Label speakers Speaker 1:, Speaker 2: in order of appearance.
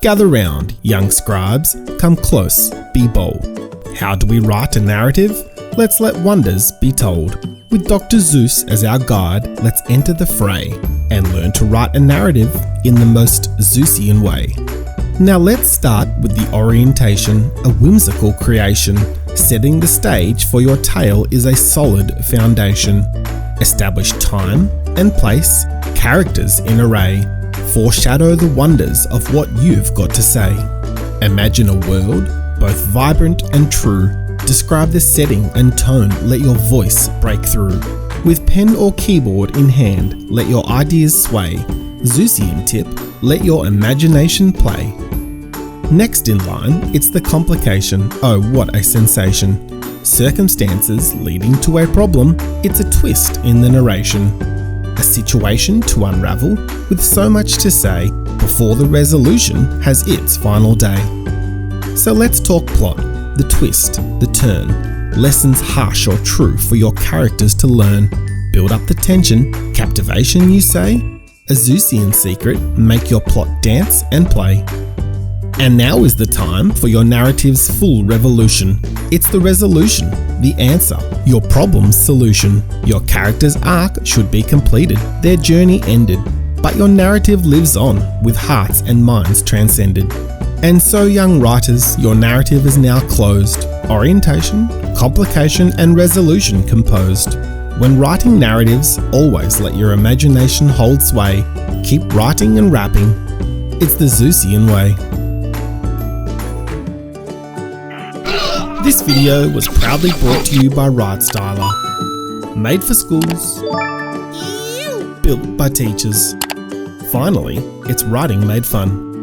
Speaker 1: Gather round, young scribes, come close, be bold. How do we write a narrative? Let's let wonders be told. With Dr. Zeus as our guide, let's enter the fray and learn to write a narrative in the most Zeusian way. Now let's start with the orientation, a whimsical creation. Setting the stage for your tale is a solid foundation. Establish time and place, characters in array. Foreshadow the wonders of what you've got to say. Imagine a world, both vibrant and true. Describe the setting and tone, let your voice break through. With pen or keyboard in hand, let your ideas sway. Zeusian tip, let your imagination play. Next in line, it's the complication. Oh, what a sensation. Circumstances leading to a problem, it's a twist in the narration. A situation to unravel, with so much to say, before the resolution has its final day. So let's talk plot, the twist, the turn. Lessons harsh or true for your characters to learn. Build up the tension, captivation you say? A Zeusian secret, make your plot dance and play. And now is the time for your narrative's full revolution. It's the resolution, the answer, your problem's solution. Your character's arc should be completed, their journey ended, but your narrative lives on with hearts and minds transcended. And so, young writers, your narrative is now closed. Orientation, complication, and resolution composed. When writing narratives, always let your imagination hold sway. Keep writing and rapping. It's the Zeusian way. This video was proudly brought to you by WriteStyler. Made for schools, built by teachers. Finally, it's writing made fun.